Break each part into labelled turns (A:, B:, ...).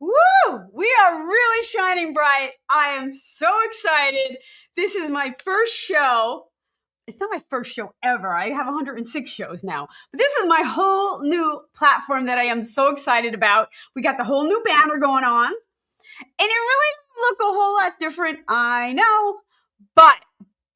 A: Woo! We are really shining bright. I am so excited. This is my first show. It's not my first show ever. I have 106 shows now. But this is my whole new platform that I am so excited about. We got the whole new banner going on. And it really doesn't look a whole lot different, I know. But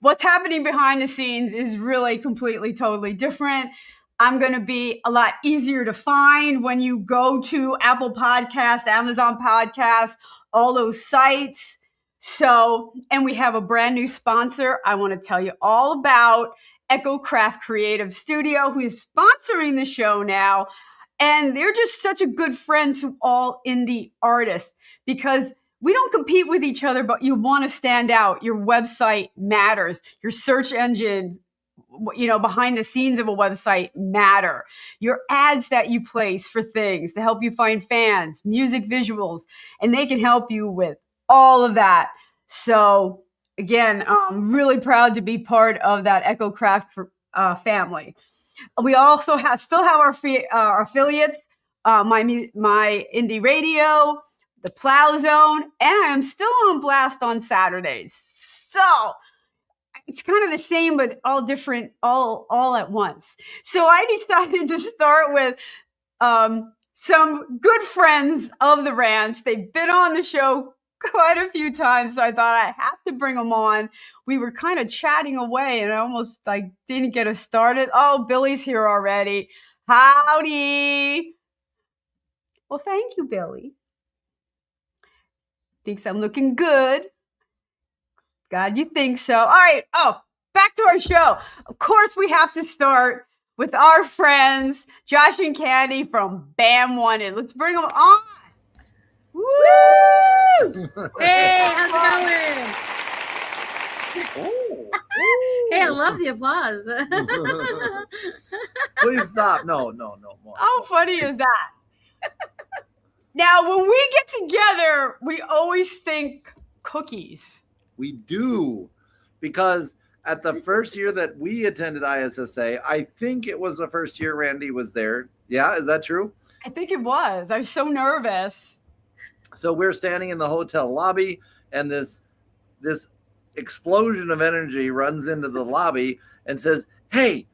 A: what's happening behind the scenes is really completely, totally different. I'm going to be a lot easier to find when you go to Apple Podcasts, Amazon Podcasts, all those sites. So, and we have a brand new sponsor. I want to tell you all about Echo Craft Creative Studio, who is sponsoring the show now. And they're just such a good friend to all indie artists because we don't compete with each other, but you want to stand out. Your website matters. Your search engines, behind the scenes of a website matter. Your ads that you place for things to help you find fans, music visuals, and they can help you with all of that. So again, I'm really proud to be part of that Echo Craft family. We also still have our affiliates, my indie radio, the Plow Zone, and I am still on blast on Saturdays. So it's kind of the same, but all different, all at once. So I decided to start with some good friends of the ranch. They've been on the show quite a few times, so I thought I have to bring them on. We were kind of chatting away, and I almost didn't get us started. Oh, Billy's here already. Howdy. Well, thank you, Billy. Thinks I'm looking good. God, you think so? All right. Oh, back to our show. Of course, we have to start with our friends, Josh and Candy from Bam Wanted. Let's bring them on. Woo!
B: Hey, how's it going? Hey, I love the applause.
C: Please stop. No more.
A: How funny is that? Now, when we get together, we always think cookies.
C: We do, because at the first year that we attended ISSA, I think it was the first year Randie was there. Yeah, is that true?
A: I think it was. I was so nervous.
C: So we're standing in the hotel lobby, and this explosion of energy runs into the lobby and says, "Hey,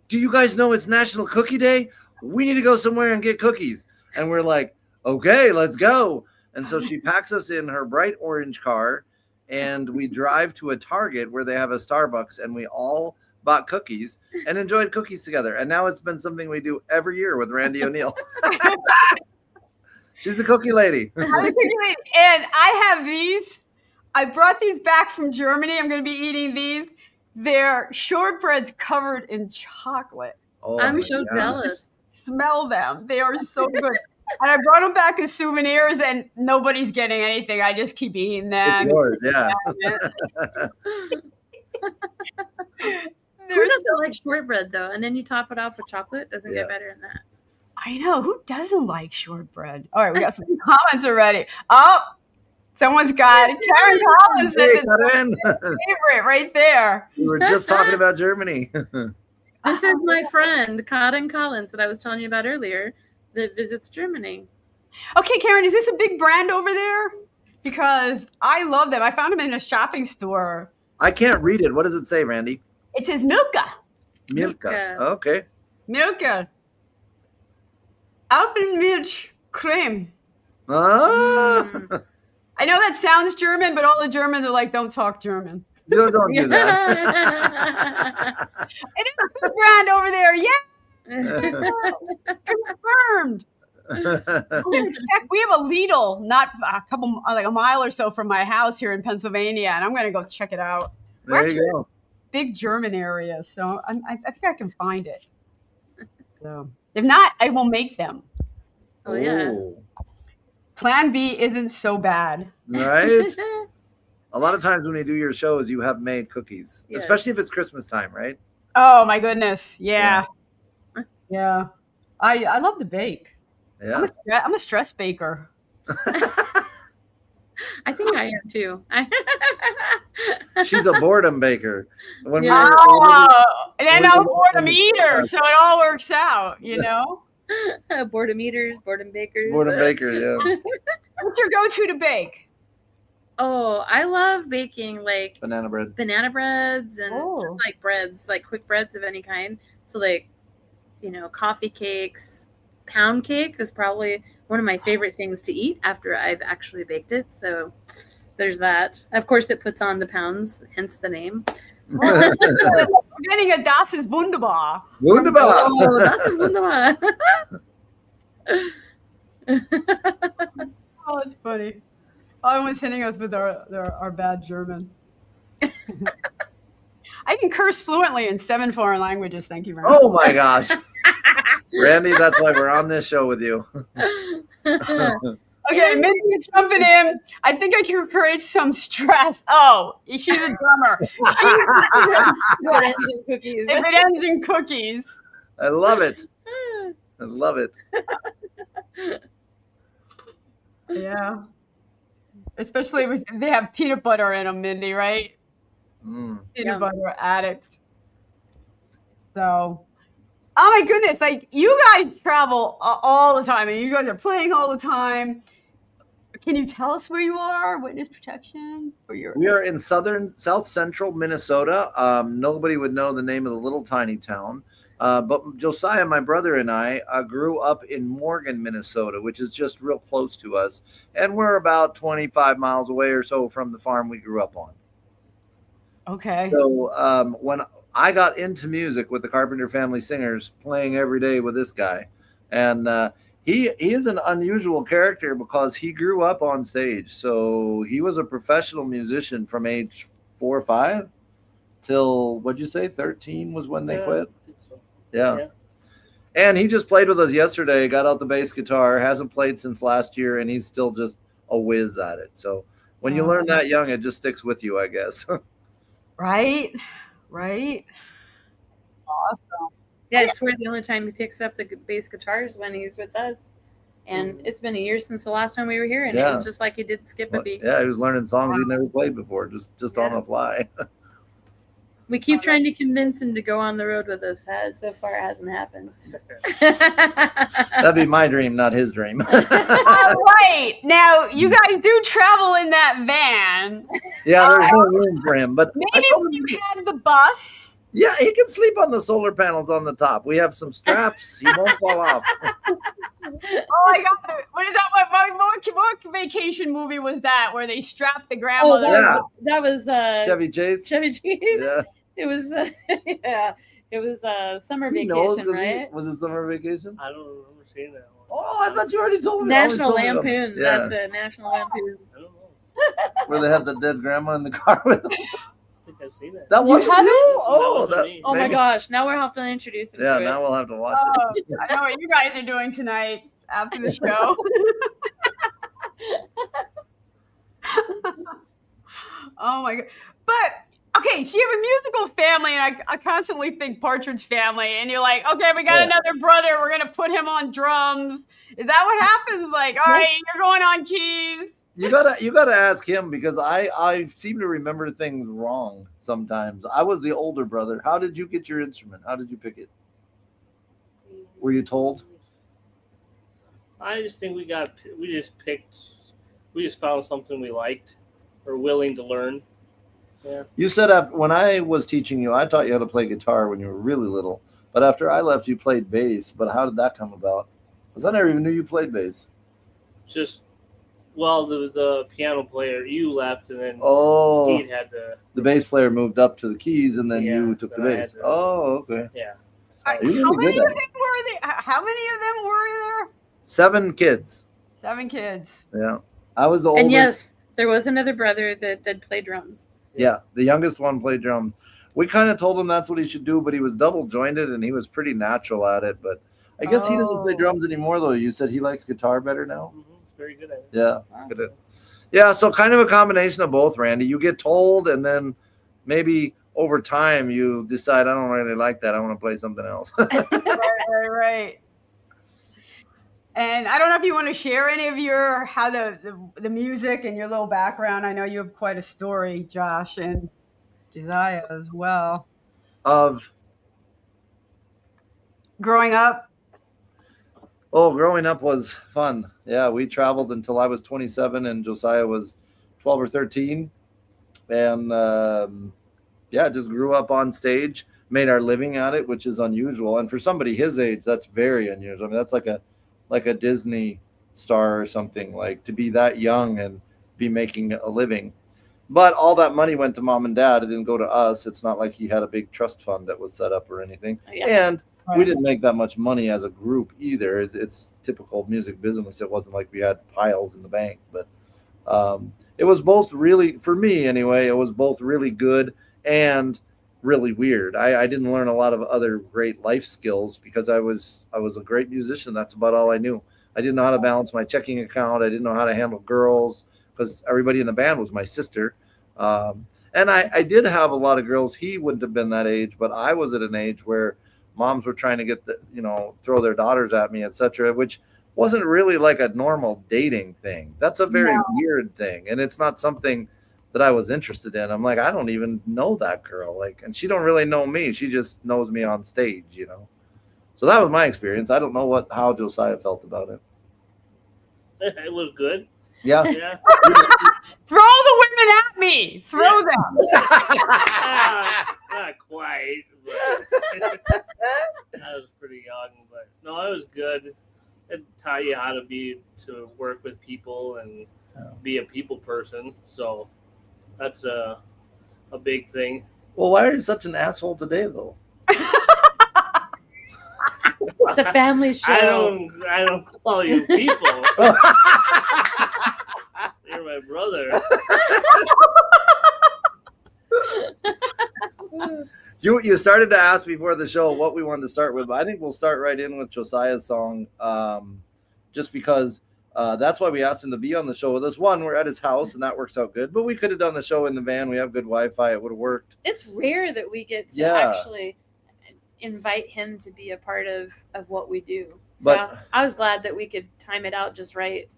C: do you guys know it's National Cookie Day? We need to go somewhere and get cookies." And we're like, "Okay, let's go." And so she packs us in her bright orange car, and we drive to a Target where they have a Starbucks, and we all bought cookies and enjoyed cookies together. And now it's been something we do every year with Randie O'Neil. She's the cookie lady.
A: I'm the cookie lady. And I have these. I brought these back from Germany. I'm going to be eating these. They're shortbreads covered in chocolate.
C: Oh,
B: I'm so jealous.
A: Smell them. They are so good. And I brought them back as souvenirs, and nobody's getting anything. I just keep eating them.
C: It's yours, yeah.
B: Who doesn't like shortbread, though? And then you top it off with chocolate? Doesn't get better than that.
A: I know. Who doesn't like shortbread? All right, we got some comments already. Oh, someone's got it. Karen Collins says it's my favorite right there.
C: We were just talking about Germany.
B: This is my friend, Karen Collins, that I was telling you about earlier, that visits Germany.
A: Okay, Karen, is this a big brand over there? Because I love them. I found them in a shopping store.
C: I can't read it. What does it say, Randie?
A: It says Milka.
C: Milka. Okay.
A: Milka. Alpenmilch creme.
C: Ah.
A: I know that sounds German, but all the Germans are like, don't talk German.
C: Don't do that.
A: It is a good brand over there. Yeah. Confirmed. I'm gonna check. We have a Lidl, not a mile or so from my house here in Pennsylvania, and I'm going to go check it out.
C: There you go.
A: Big German area, so I think I can find it. So if not, I will make them.
B: Oh yeah.
A: Plan B isn't so bad,
C: right? A lot of times when you do your shows, you have made cookies, especially if it's Christmas time, right?
A: Oh my goodness, yeah. I love to bake.
C: Yeah,
A: I'm a stress baker.
B: I think I am too.
C: She's a boredom baker.
A: And then I'm a boredom eater, so it all works out, you know.
B: Boredom eaters, boredom bakers.
C: Boredom baker, yeah.
A: What's your go-to to bake?
B: Oh, I love baking like
C: Banana bread.
B: banana breads and
A: Oh.
B: just like breads, like quick breads of any kind. So like, coffee cakes, pound cake is probably one of my favorite things to eat after I've actually baked it. So there's that. Of course, it puts on the pounds, hence the name.
A: We're getting a Das ist wunderbar.
C: Wunderbar.
B: Oh, das ist wunderbar.
A: Oh, that's funny. Everyone's hitting us with our bad German. I can curse fluently in 7 foreign languages. Thank you very much.
C: Oh my gosh. Randie, that's why we're on this show with you.
A: Okay, Mindy's jumping in. I think I can create some stress. Oh, she's a drummer.
B: It ends in cookies.
A: If it ends in cookies.
C: I love it. I love it.
A: Yeah. Especially if they have peanut butter in them, Mindy, right? Peanut butter addict. So, oh my goodness, like you guys travel all the time and you guys are playing all the time. Can you tell us where you are? Witness protection for your.
C: We are in south central Minnesota. Nobody would know the name of the little tiny town. But Josiah, my brother, and I grew up in Morgan, Minnesota, which is just real close to us. And we're about 25 miles away or so from the farm we grew up on.
A: Okay.
C: So when I got into music with the Carpenter Family Singers, playing every day with this guy, and he is an unusual character because he grew up on stage. So he was a professional musician from age 4 or 5 till, what'd you say, 13 was when they quit?
D: I think so.
C: Yeah. And he just played with us yesterday, got out the bass guitar, hasn't played since last year, and he's still just a whiz at it. So when you learn that young, it just sticks with you, I guess.
A: Right. Awesome.
B: Yeah, I swear the only time he picks up the bass guitar is when he's with us. And it's been a year since the last time we were here, and it was just like he did skip a beat.
C: Yeah, he was learning songs he'd never played before, just on the fly.
B: We keep trying to convince him to go on the road with us. So far, it hasn't happened.
C: That'd be my dream, not his dream.
A: All right. Now, you guys do travel in that van.
C: Yeah, there's no room for him. But
A: maybe when you had the bus.
C: Yeah, he can sleep on the solar panels on the top. We have some straps. He won't fall off.
A: Oh my God. What is that? What vacation movie was that where they strapped the grandmother?
B: Oh, that was
C: Chevy Chase.
B: Chevy Chase.
C: Yeah.
B: It was it was summer vacation, right?
C: Was it summer vacation?
D: I don't remember seeing that one.
C: Oh, I thought you already told me.
B: National Lampoons.
C: Yeah.
B: That's it. National Lampoons.
D: I don't know.
C: Where they had the dead grandma in the car with them.
D: I think I've seen that.
C: That wasn't
B: haven't?
C: you?
D: Wasn't me.
B: Oh my
C: maybe.
B: gosh! Now we'll have to introduce him.
C: Yeah,
B: to it.
C: now we'll have to watch it.
A: I know what you guys are doing tonight after the show. Oh my God. But okay, so you have a musical family, and I constantly think Partridge Family, and you're like, okay, we got another brother, we're gonna put him on drums. Is that what happens? Like, all right, you're going on keys.
C: You gotta ask him, because I seem to remember things wrong sometimes. I was the older brother. How did you get your instrument? How did you pick it? Were you told?
D: I just think we just found something we liked or willing to learn. Yeah.
C: You said when I was teaching you, I taught you how to play guitar when you were really little. But after I left, you played bass. But how did that come about? Because I never even knew you played bass.
D: The piano player, you left, and then Steve had
C: the bass player moved up to the keys, and then you took the bass. Okay.
D: Yeah.
A: How many of them were there?
C: 7 kids.
A: 7 kids.
C: Yeah. I was the oldest.
B: And yes, there was another brother that played drums.
C: Yeah, the youngest one played drums. We kind of told him that's what he should do, but he was double jointed and he was pretty natural at it. But I guess he doesn't play drums anymore, though. You said he likes guitar better now?
D: Mm-hmm. He's very good at it.
C: Yeah.
D: Wow.
C: Good at it. Yeah, so kind of a combination of both, Randie. You get told, and then maybe over time you decide, I don't really like that. I want to play something else.
A: Right. And I don't know if you want to share any of how the music and your little background. I know you have quite a story, Josh and Josiah as well.
C: Of
A: growing up.
C: Oh, growing up was fun. Yeah, we traveled until I was 27 and Josiah was 12 or 13. And yeah, just grew up on stage, made our living at it, which is unusual. And for somebody his age, that's very unusual. I mean, that's like a Disney star or something, like to be that young and be making a living. But all that money went to mom and dad. It didn't go to us. It's not like he had a big trust fund that was set up or anything.
B: Yeah.
C: And we didn't make that much money as a group either. It's typical music business. It wasn't like we had piles in the bank, but it was both really, for me anyway, it was both really good and really weird. I didn't learn a lot of other great life skills because I was a great musician. That's about all I knew. I didn't know how to balance my checking account. I didn't know how to handle girls because everybody in the band was my sister. And I did have a lot of girls. He wouldn't have been that age, but I was at an age where moms were trying to get throw their daughters at me, etc., which wasn't really like a normal dating thing. That's a very weird thing, and it's not something that I was interested in. I'm like, I don't even know that girl, like, and she don't really know me. She just knows me on stage. So that was my experience. I don't know how Josiah felt about it.
D: It was good.
C: Yeah.
D: Yeah.
A: Throw the women at me. Throw them.
D: Not quite, but I was pretty young. But no, it was good. It taught you how to work with people and be a people person. So that's a big thing.
C: Well, why are you such an asshole today, though?
B: It's a family show.
D: I don't call you people. You're my brother.
C: You started to ask before the show what we wanted to start with, but I think we'll start right in with Josiah's song, just because that's why we asked him to be on the show with us. One, we're at his house, and that works out good, but we could have done the show in the van. We have good Wi-Fi. It would have worked.
B: It's rare that we get to actually invite him to be a part of what we do. So
C: But
B: I was glad that we could time it out just right.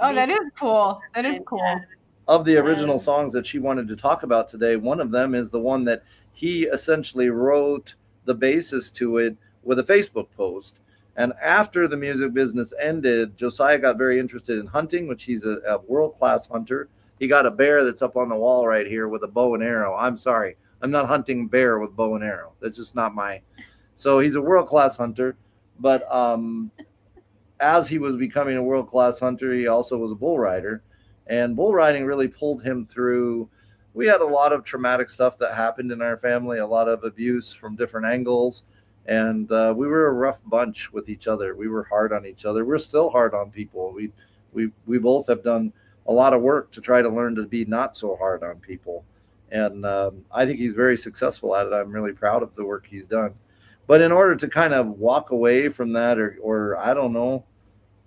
A: Oh, that is cool. That is cool.
C: Of the original songs that she wanted to talk about today, one of them is the one that he essentially wrote the basis to it with a Facebook post. And after the music business ended, Josiah got very interested in hunting, which he's a world-class hunter. He got a bear that's up on the wall right here with a bow and arrow. I'm sorry. I'm not hunting bear with bow and arrow. That's just not my. So he's a world-class hunter. But as he was becoming a world-class hunter, he also was a bull rider. And bull riding really pulled him through. We had a lot of traumatic stuff that happened in our family, a lot of abuse from different angles. And we were a rough bunch with each other. We were hard on each other. We're still hard on people. We both have done a lot of work to try to learn to be not so hard on people. And I think he's very successful at it. I'm really proud of the work he's done. But in order to kind of walk away from that, or I don't know,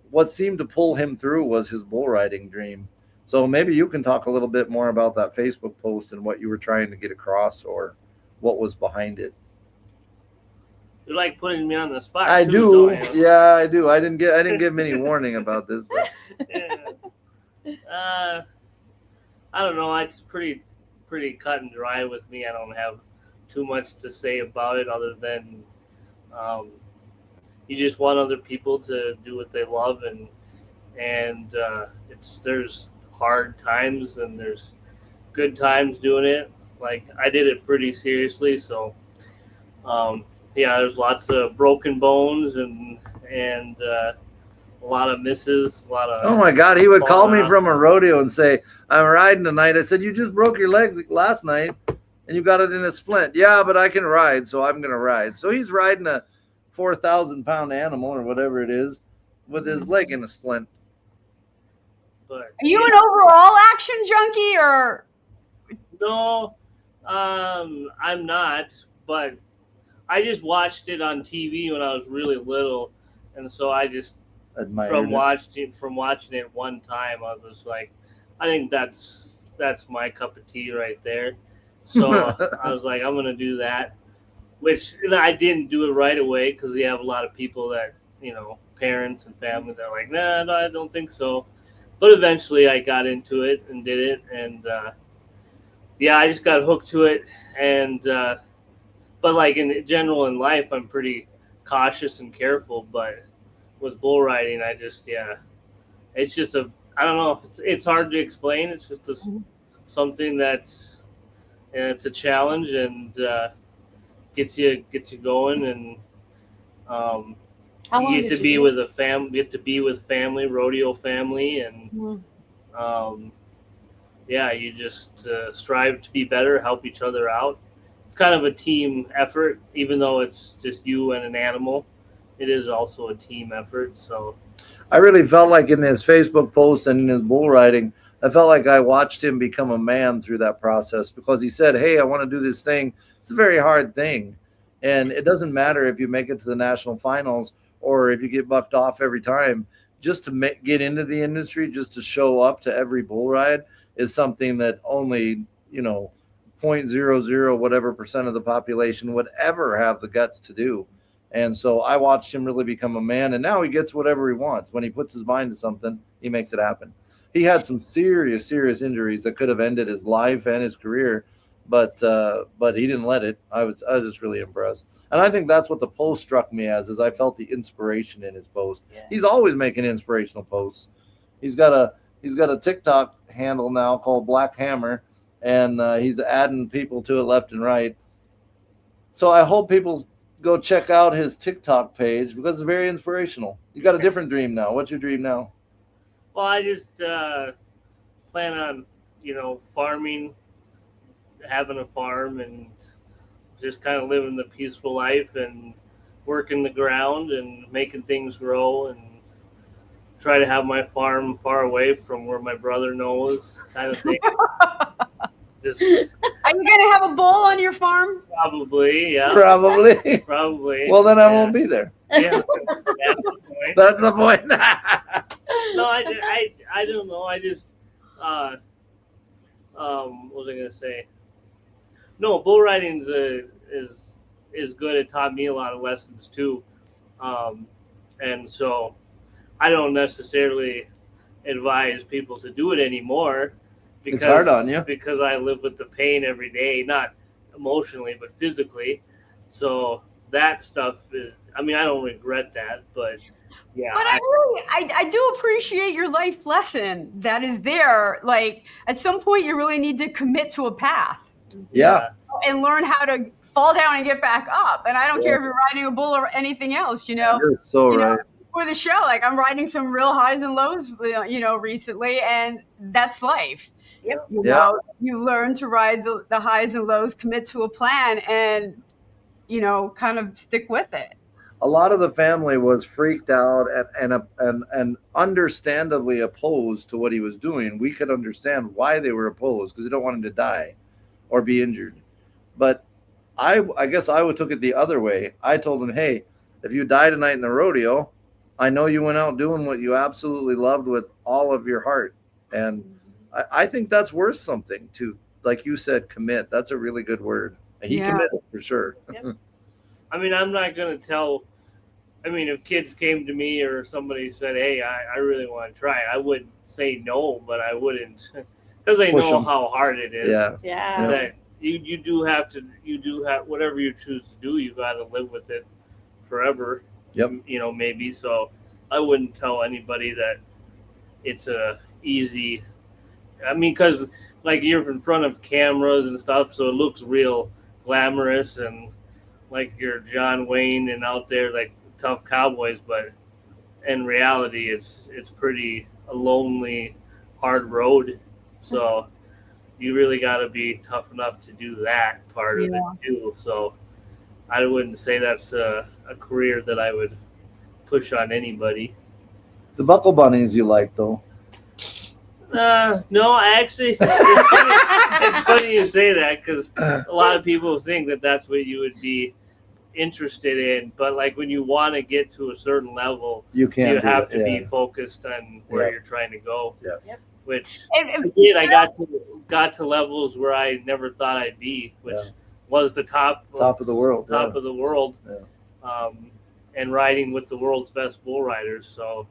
C: what seemed to pull him through was his bull riding dream. So maybe you can talk a little bit more about that Facebook post and what you were trying to get across, or what was behind it.
D: You like putting me on the spot.
C: I
D: too,
C: do.
D: don't you?
C: Yeah, I do. I didn't give him any warning about this. But.
D: Yeah. I don't know. It's pretty cut and dry with me. I don't have too much to say about it other than you just want other people to do what they love, and there's hard times and there's good times doing it. Like, I did it pretty seriously, so there's lots of broken bones and a lot of misses, a lot of.
C: Oh my God, he would call me
D: off.
C: from a rodeo and say, "I'm riding tonight." I said, "You just broke your leg last night and you got it in a splint." "Yeah, but I can ride, so I'm gonna ride." So he's riding a 4,000-pound animal or whatever it is with his leg in a splint.
D: But,
A: Are you an overall action junkie, or?
D: No, I'm not. But I just watched it on TV when I was really little, and so I just from watching it one time, I was just like, I think that's my cup of tea right there. So I was like, I'm gonna do that. Which I didn't do it right away because you have a lot of people that, parents and family that are like, no, I don't think so. But eventually I got into it and did it. And, I just got hooked to it. And, but like in general in life, I'm pretty cautious and careful. But with bull riding, I just it's just I don't know. It's hard to explain. It's just something that's it's a challenge and gets you going, and you get to be with a family. You get to be with family, rodeo family, and you just strive to be better, help each other out. It's kind of a team effort, even though it's just you and an animal. It is also a team effort. So
C: I really felt like in his Facebook post and in his bull riding, I felt like I watched him become a man through that process, because he said, hey, I want to do this thing. It's a very hard thing. And it doesn't matter if you make it to the national finals or if you get bucked off every time. Just to get into the industry, just to show up to every bull ride is something that only, 0.00 whatever percent of the population would ever have the guts to do. And so I watched him really become a man, and now he gets whatever he wants. When he puts his mind to something, he makes it happen. He had some serious injuries that could have ended his life and his career, but he didn't let it. I was just really impressed. And I think that's what the post struck me as, is I felt the inspiration in his post. Yeah. He's always making inspirational posts. He's got a TikTok handle now called Black Hammer, and he's adding people to it left and right. So I hope people go check out his TikTok page, because it's very inspirational. You got a different dream now. What's your dream now?
D: Well, I just plan on, farming, having a farm, and just kind of living the peaceful life and working the ground and making things grow, and try to have my farm far away from where my brother knows, kind of thing. Just, are
A: you gonna have a bull on your farm?
D: Probably, yeah.
C: Probably. Well, then I won't be there.
D: Yeah, that's the point.
C: That's the point.
D: No, I don't know. I just what was I gonna say? No, bull riding is good. It taught me a lot of lessons too, and so I don't necessarily advise people to do it anymore. Because,
C: it's hard on you.
D: Because I live with the pain every day, not emotionally, but physically. So that stuff is, I don't regret that, but yeah.
A: But I do appreciate your life lesson that is there. Like, at some point, you really need to commit to a path.
C: Yeah.
A: And learn how to fall down and get back up. And I don't care if you're riding a bull or anything else,
C: You're so right.
A: For the show, like, I'm riding some real highs and lows, recently, and that's life.
B: Yep.
A: You learn to ride the highs and lows, commit to a plan, and, kind of stick with it.
C: A lot of the family was freaked out and understandably opposed to what he was doing. We could understand why they were opposed, because they don't want him to die or be injured. But I guess I took it the other way. I told him, hey, if you die tonight in the rodeo, I know you went out doing what you absolutely loved with all of your heart. And I think that's worth something to, like you said, commit. That's a really good word. He committed for sure.
B: Yep.
D: I'm not going to tell. If kids came to me or somebody said, hey, I really want to try it, I wouldn't say no, but I wouldn't, because I know how hard it is.
B: Yeah.
D: That you do have whatever you choose to do, you got to live with it forever.
C: Yep.
D: Maybe. So I wouldn't tell anybody that it's a easy. Because like you're in front of cameras and stuff, so it looks real glamorous and like you're John Wayne and out there like tough cowboys, but in reality, it's pretty a lonely, hard road. So you really got to be tough enough to do that part of it too. So I wouldn't say that's a career that I would push on anybody.
C: The buckle bunnies you like, though?
D: No, I actually, it's funny you say that, because a lot of people think that that's what you would be interested in. But like when you want to get to a certain level, you have to be focused on where you're trying to go.
B: Yep.
D: Which I got to levels where I never thought I'd be, which was the top of the world. Top of the world. Yeah. And riding with the world's best bull riders. So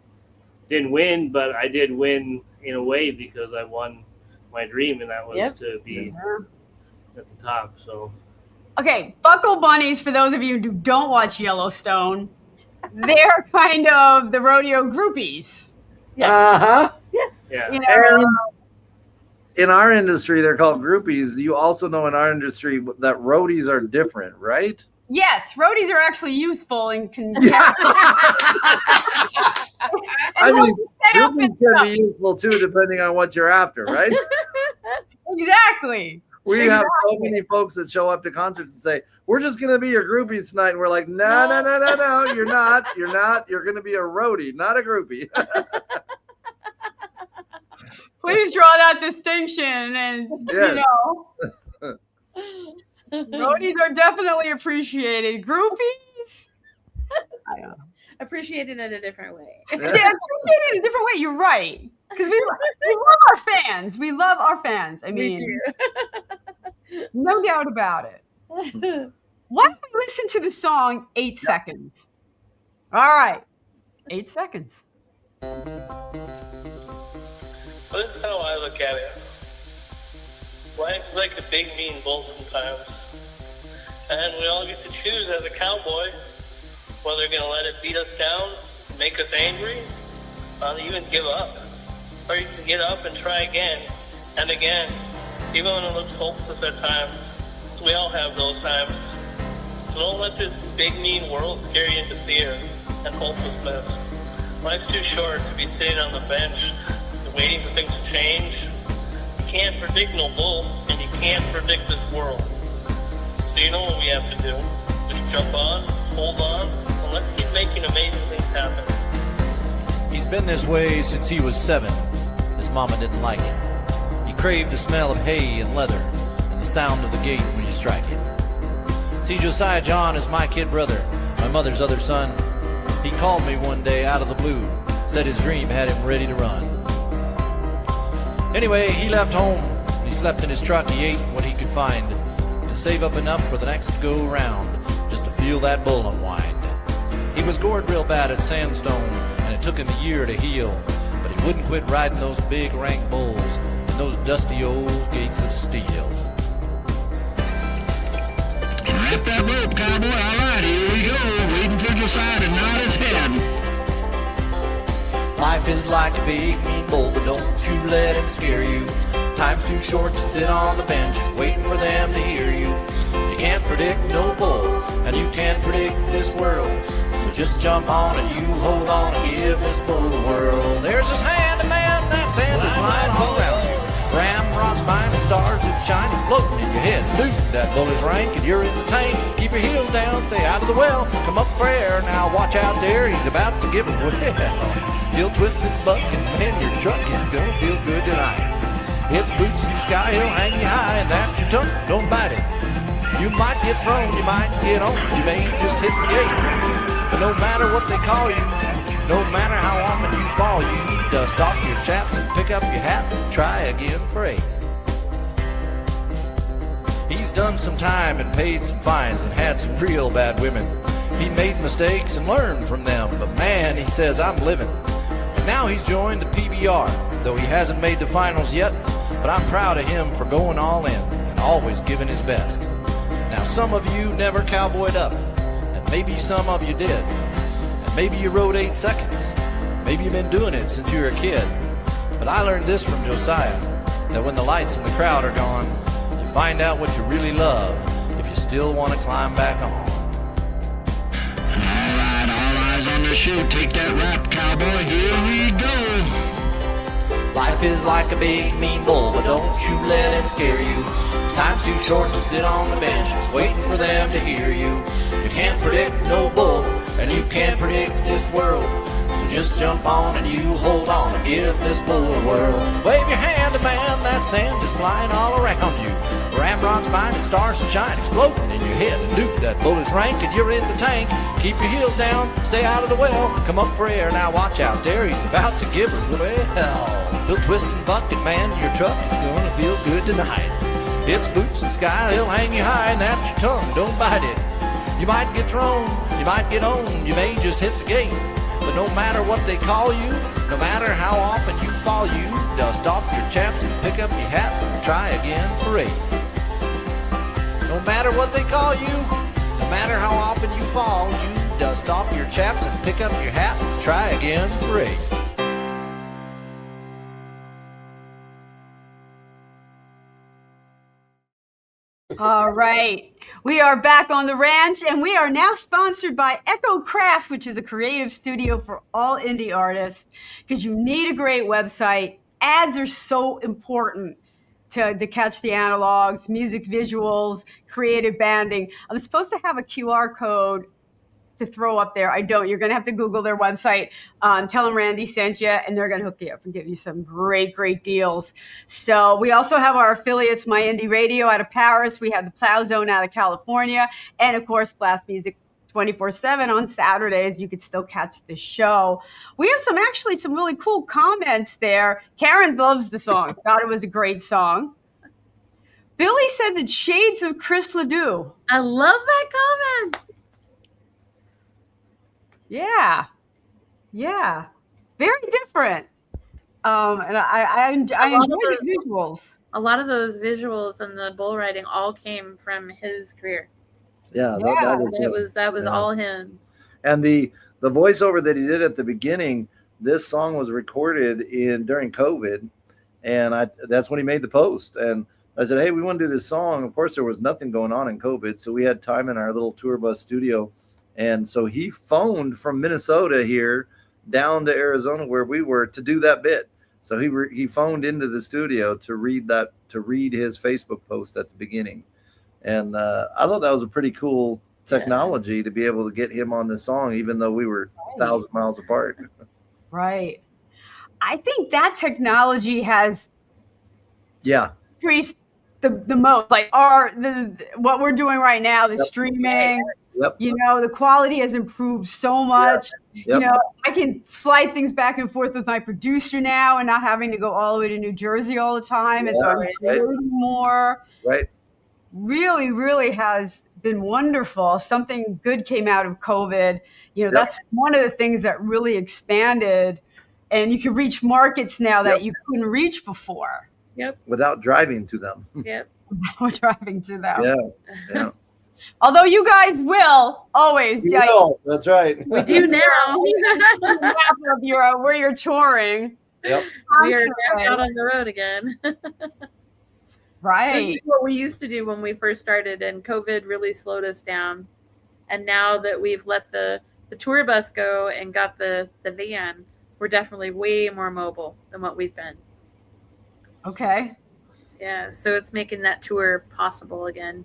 D: didn't win, but I did win in a way, because I won my dream, and that was to be at the top. So
A: okay, buckle bunnies, for those of you who don't watch Yellowstone, they're kind of the rodeo groupies.
B: Yes.
C: Uh-huh.
B: Yes.
D: Yeah.
A: You know,
C: And in our industry, they're called groupies. You also know in our industry that roadies are different, right?
A: yes, roadies are actually youthful and can.
C: I mean,
A: set up
C: groupies
A: and
C: can
A: stuff.
C: be useful too, depending on what you're after, right?
A: Exactly.
C: We have so many folks that show up to concerts and say, "We're just going to be your groupies tonight," and we're like, "No, you're not. You're not. You're going to be a roadie, not a groupie."
A: Please draw that distinction, and
C: Yes.
A: roadies are definitely appreciated. Groupies,
B: Appreciated in a different way.
A: they're appreciated in a different way. You're right, because we love our fans. We love our fans. I
B: Me
A: mean, no doubt about it. Why don't we listen to the song 8 Seconds? All right, 8 seconds.
E: This is how I look at it. Life's like a big mean bull sometimes. And we all get to choose as a cowboy whether we're going to let it beat us down, make us angry, or even give up. Or you can get up and try again and again, even when it looks hopeless at times. We all have those times. So don't let this big mean world scare you into fear and hopelessness. Life's too short to be sitting on the bench waiting for things to change. You can't predict no bull, and you can't predict this world. So you know what we have to do. Just jump on, hold on, and let's keep making amazing things happen.
F: He's been this way since he was 7. His mama didn't like it. He craved the smell of hay and leather and the sound of the gate when you strike it. See, Josiah John is my kid brother, my mother's other son. He called me one day out of the blue, said his dream had him ready to run. Anyway, he left home. He slept in his truck. He ate what he could find to save up enough for the next go-round, just to feel that bull unwind. He was gored real bad at Sandstone, and it took him a year to heal, but he wouldn't quit riding those big rank bulls in those dusty old gates of steel.
G: Wrap that rope, cowboy. All right, here we go. Waiting for Josiah to nod his head.
F: Life is like a big mean bull, but don't you let him scare you. Time's too short to sit on the bench waiting for them to hear you. You can't predict no bull, and you can't predict this world. So just jump on and you hold on and give this bull a whirl. There's his hand, a man, that sand is flying all around you. Ramrods, mine, and stars that shine is floating in your head. Dude, that bull is rank and you're in the tank. Keep your heels down, stay out of the well. Come up for air, now watch out there, he's about to give it well. He'll twist and buck, and man, your truck is gonna feel good tonight. It's boots in the sky, he'll hang you high, and that's your tongue, don't bite it. You might get thrown, you might get on, you may just hit the gate. But no matter what they call you, no matter how often you fall, you dust off your chaps and pick up your hat and try again for 8. He's done some time and paid some fines and had some real bad women. He made mistakes and learned from them, but man, he says, I'm living. And now he's joined the PBR, though he hasn't made the finals yet, but I'm proud of him for going all in and always giving his best. Now some of you never cowboyed up, and maybe some of you did, and maybe you rode 8 seconds. Maybe you've been doing it since you were a kid, but I learned this from Josiah, that when the lights in the crowd are gone, you find out what you really love if you still want to climb back on.
G: All right, all eyes on the shoe. Take that rap, cowboy. Here we go.
F: Life is like a big mean bull, but don't you let him scare you. Time's too short to sit on the bench waiting for them to hear you. You can't predict no bull, and you can't predict this world. So just jump on and you hold on and give this bull a whirl. Wave your hand to man, that sand is flying all around you. Ramrods, fine, and stars and shine exploding in your head. And dude, that bull is rank and you're in the tank. Keep your heels down, stay out of the well. Come up for air, now watch out there, he's about to give it well. He'll twist and buck and man, your truck is gonna feel good tonight. It's boots and sky, he'll hang you high, and that's your tongue, don't bite it. You might get thrown, you might get owned, you may just hit the gate. But no matter what they call you, no matter how often you fall, you dust off your chaps and pick up your hat and try again for 8. No matter what they call you, no matter how often you fall, you Dust off your chaps and pick up your hat and try again for 8.
A: All right. We are back on the ranch, and we are now sponsored by Echo Craft, which is a creative studio for all indie artists, because you need a great website. Ads are so important to catch the analogs, music visuals, creative banding. I'm supposed to have a QR code to throw up there. I don't. You're going to have to Google their website, tell them Randie sent you, and they're going to hook you up and give you some great, great deals. So we also have our affiliates, My Indie Radio out of Paris. We have the Plow Zone out of California. And, of course, Blast Music 24/7 on Saturdays. You could still catch the show. We have some really cool comments there. Karen loves the song. Thought it was a great song. Billy says it's shades of Chris Ledoux.
B: I love that comment.
A: Yeah. Very different. And I enjoy the visuals.
B: A lot of those visuals and the bull riding all came from his career.
C: Yeah,
B: That was all him.
C: And the voiceover that he did at the beginning, this song was recorded during COVID, and that's when he made the post. And I said, hey, we want to do this song. Of course, there was nothing going on in COVID, so we had time in our little tour bus studio. And so he phoned from Minnesota here down to Arizona where we were to do that bit. So he phoned into the studio to read his Facebook post at the beginning. And I thought that was a pretty cool technology to be able to get him on this song, even though we were 1,000 miles apart.
A: Right. I think that technology has increased the most. Like what we're doing right now, the streaming.
C: Yep.
A: The quality has improved so much.
C: Yep.
A: I can slide things back and forth with my producer now and not having to go all the way to New Jersey all the time. And so I'm creating more.
C: Right.
A: Really, really has been wonderful. Something good came out of COVID. That's one of the things that really expanded. And you can reach markets now that you couldn't reach before.
B: Yep.
C: Without driving to them.
B: Yep.
A: Without driving to them.
C: Yeah.
A: Although you guys will always.
C: That's right.
B: We do now.
A: Where you're touring.
C: Yep.
B: We are back out on the road again.
A: Right.
B: This is what we used to do when we first started, and COVID really slowed us down. And now that we've let the tour bus go and got the van, we're definitely way more mobile than what we've been.
A: Okay.
B: Yeah, so it's making that tour possible again.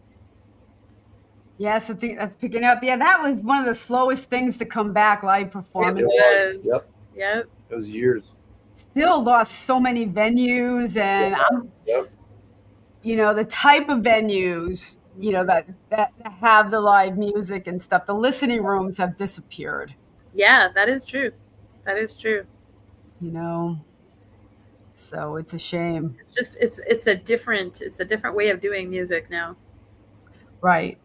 A: Yes, I think that's picking up. Yeah, that was one of the slowest things to come back, live performance.
B: It was. Yep.
C: It was years.
A: Still lost so many venues, and the type of venues, that have the live music and stuff. The listening rooms have disappeared.
B: Yeah, that is true.
A: So it's a shame.
B: It's just it's a different way of doing music now.
A: Right.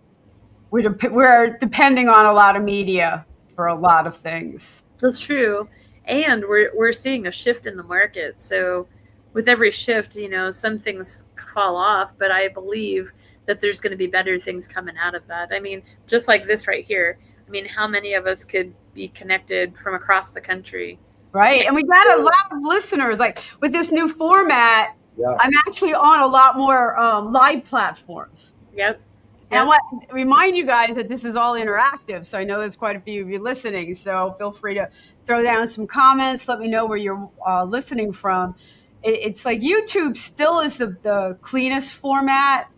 A: We're depending on a lot of media for a lot of things.
B: That's true. And we're seeing a shift in the market. So with every shift, some things fall off, but I believe that there's going to be better things coming out of that. I mean, just like this right here. I mean, how many of us could be connected from across the country?
A: Right. And we got a lot of listeners. Like with this new format, I'm actually on a lot more live platforms.
B: Yep.
A: And I want to remind you guys that this is all interactive. So I know there's quite a few of you listening. So feel free to throw down some comments. Let me know where you're listening from. It's like YouTube still is the cleanest format.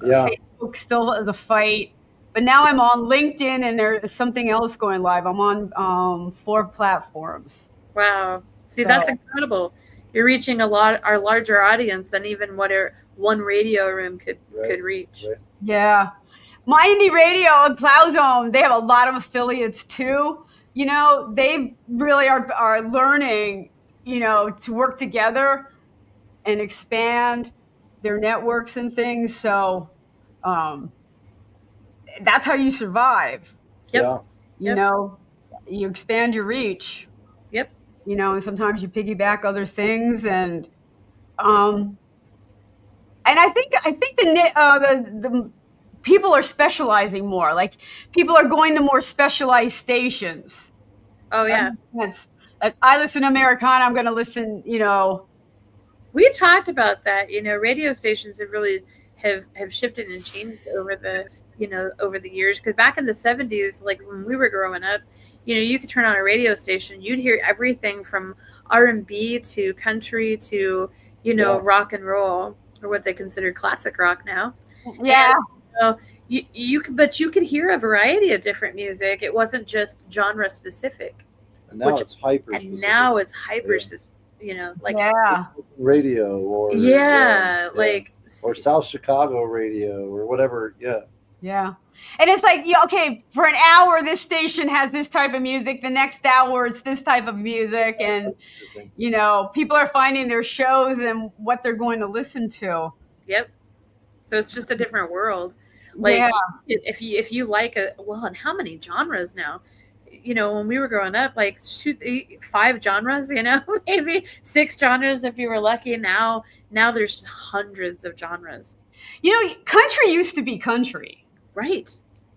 C: Yeah.
A: Facebook still is a fight. But now I'm on LinkedIn, and there's something else going live. I'm on 4 platforms.
B: Wow. See, that's incredible. You're reaching our larger audience than even what one radio room could reach. Right.
A: Yeah. My Indie Radio and Plow Zone, they have a lot of affiliates too. They really are learning, to work together and expand their networks and things. So that's how you survive.
B: Yep.
A: You expand your reach.
B: Yep.
A: And sometimes you piggyback other things, and I think the people are specializing more. Like people are going to more specialized stations.
B: Oh yeah.
A: I listen to Americana. I'm going to listen,
B: We talked about that. Radio stations have really have shifted and changed over the years. Because back in the 70s, like when we were growing up, you could turn on a radio station, you'd hear everything from R&B to country to rock and roll, or what they consider classic rock now.
A: Yeah.
B: And, you could hear a variety of different music. It wasn't just genre specific.
C: And now it's hyper.
B: And now it's hyper.
C: Radio or
B: or
C: South Chicago radio or whatever.
A: Yeah. And it's like, okay, for an hour, this station has this type of music. The next hour, it's this type of music. And, people are finding their shows and what they're going to listen to.
B: Yep. So it's just a different world. Like if you like and how many genres now? When we were growing up, like 5 genres, maybe 6 genres if you were lucky. Now there's hundreds of genres.
A: Country used to be country.
B: Right.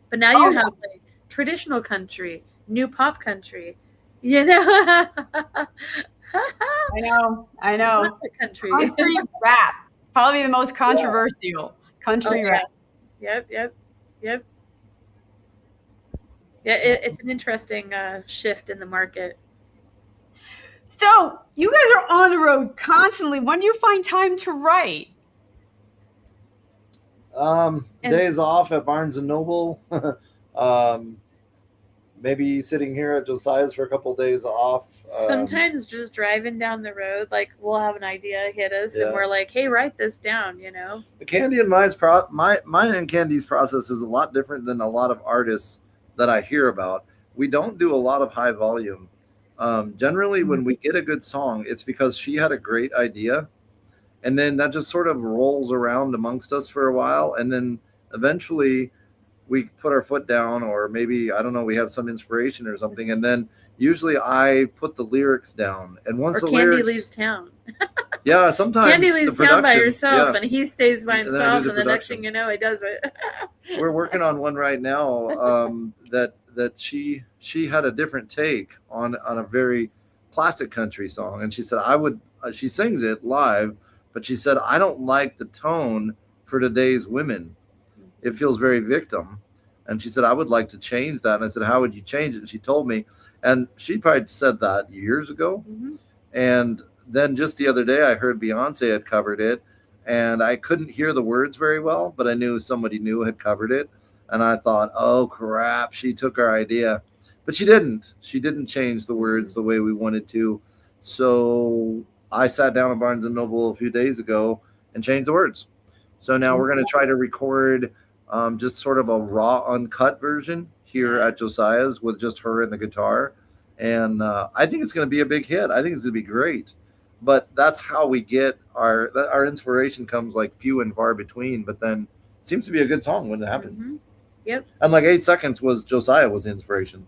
B: But now you have like traditional country, new pop country, I
A: know.
B: Lots of country
A: rap. Probably the most controversial country rap.
B: Yep. Yeah, it's an interesting shift in the market.
A: So you guys are on the road constantly. When do you find time to write?
C: Days off at Barnes and Noble. Maybe sitting here at Josiah's for a couple of days off.
B: Sometimes just driving down the road, like we'll have an idea hit us, and we're like, "Hey, write this down."
C: Candy and mine and Candy's process is a lot different than a lot of artists that I hear about. We don't do a lot of high volume. Generally, when we get a good song, it's because she had a great idea. And then that just sort of rolls around amongst us for a while. And then eventually we put our foot down, or maybe, I don't know, we have some inspiration or something. And then usually I put the lyrics down. And once the
B: Candy
C: lyrics
B: leaves town.
C: Yeah, sometimes
B: Candy leaves town by herself,
C: and
B: he stays by himself. And the next thing you know, he does it.
C: We're working on one right now that she had a different take on a very classic country song. And she said, she sings it live, but she said, I don't like the tone for today's women. It feels very victim. And she said, I would like to change that. And I said, how would you change it? And she told me, and she probably said that years ago. Mm-hmm. And then just the other day, I heard Beyonce had covered it, and I couldn't hear the words very well, but I knew somebody new had covered it. And I thought, oh crap, she took our idea, but she didn't. She didn't change the words the way we wanted to. So I sat down at Barnes & Noble a few days ago and changed the words. So now we're going to try to record just sort of a raw, uncut version here at Josiah's with just her and the guitar. And I think it's going to be a big hit. I think it's going to be great. But that's how we get our inspiration comes like few and far between. But then it seems to be a good song when it happens.
B: Mm-hmm. Yep.
C: And like 8 Seconds was Josiah was the inspiration.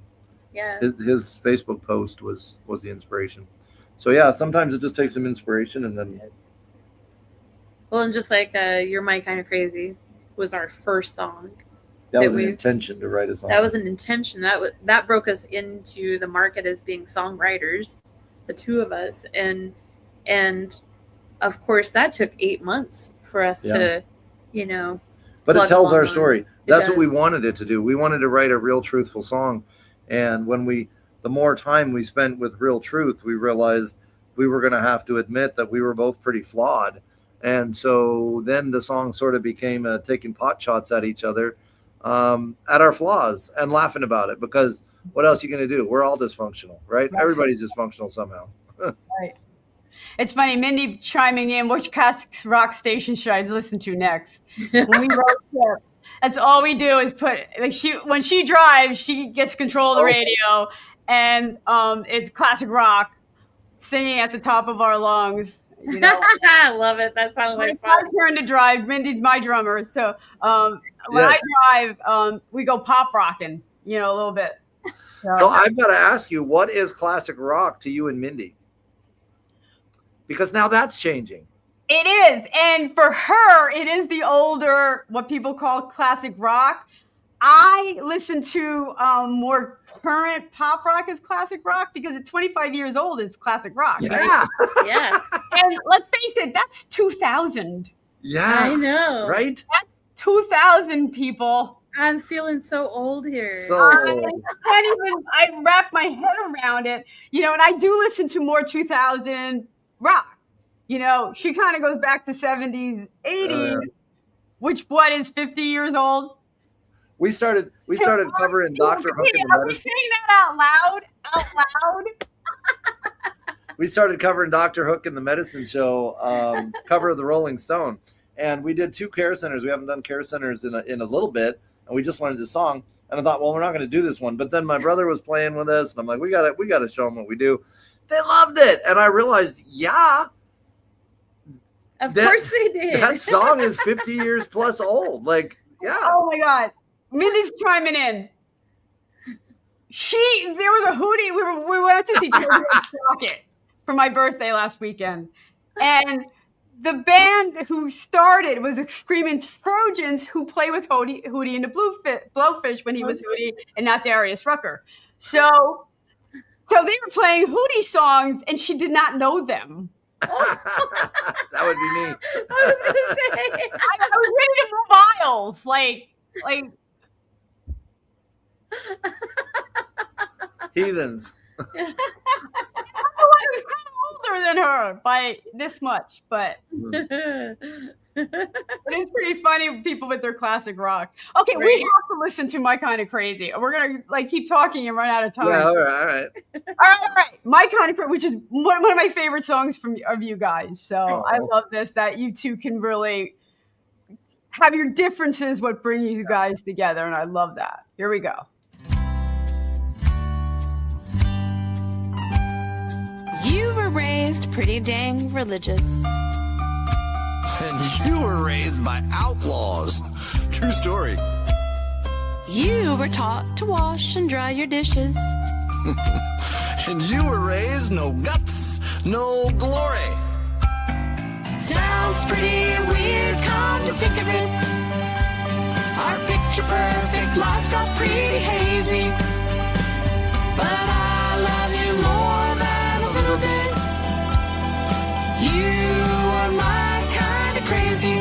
B: Yeah.
C: His Facebook post was the inspiration. So yeah, sometimes it just takes some inspiration and then.
B: Well, and just like You're My Kind of Crazy was our first song.
C: That was an intention to write a song.
B: That was an intention. That broke us into the market as being songwriters, the two of us, and of course that took 8 months for us to,
C: But it tells our story. That's what we wanted it to do. We wanted to write a real truthful song, and the more time we spent with real truth, we realized we were going to have to admit that we were both pretty flawed. And so then the song sort of became taking pot shots at each other, at our flaws and laughing about it, because what else are you going to do? We're all dysfunctional, right? Everybody's dysfunctional somehow.
A: Right. It's funny, Mindy chiming in, which classic rock station should I listen to next? When we road trip, that's all we do is put, like, when she drives, she gets control of the radio, and it's classic rock, singing at the top of our lungs.
B: I love it. That sounds like fun.
A: It's my turn to drive. Mindy's my drummer, so when I drive, we go pop rocking, a little bit.
C: So I've got to ask you, what is classic rock to you and Mindy? Because now that's changing.
A: It is. And for her, it is the older, what people call classic rock. I listen to more current pop rock as classic rock because at 25 years old is classic rock.
C: Yeah.
A: Right?
B: Yeah.
A: And let's face it, that's 2000.
C: Yeah.
B: I know.
C: Right?
A: That's 2000 people.
B: I'm feeling so old here.
A: I wrap my head around it, and I do listen to more 2000 rock. She kind of goes back to 70s, 80s, which is 50 years old.
C: We started covering Dr. Hook and the
A: Are we
C: Medicine.
A: saying that out loud?
C: We started covering Dr. Hook and the Medicine Show, cover of the Rolling Stone. And we did 2 care centers. We haven't done care centers in a little bit. And we just wanted the song. And I thought, well, we're not going to do this one. But then my brother was playing with us. And I'm like, we got to show them what we do. They loved it. And I realized,
B: Of course they did.
C: That song is 50 years plus old. Like, yeah.
A: Oh, my God. Mindy's chiming in. There was a Hootie. We went to see Children of Rocket for my birthday last weekend. And the band who started was the Screaming Trojans, who play with Hootie and the Blowfish when he was Hootie and not Darius Rucker. So they were playing Hootie songs, and she did not know them.
C: That would be me.
B: I was going to say.
A: I was ready to move aisles. Like
C: Heathens.
A: I was kind of older than her by this much, but it is pretty funny, people with their classic rock. Okay,
B: Right.
A: we have to listen to My Kind of Crazy. We're gonna keep talking and run out of time.
C: Yeah, all right.
A: All right. My Kind of Crazy, which is one of my favorite songs of you guys. So I love this, that you two can really have your differences, what bring you guys together, and I love that. Here we go.
H: You were raised pretty dang religious.
F: And you were raised by outlaws. True story.
H: You were taught to wash and dry your dishes.
F: And you were raised no guts, no glory.
H: Sounds pretty weird, come to think of it. Our picture perfect lives got pretty hazy. But I love you more than a little bit. You are my kind of crazy.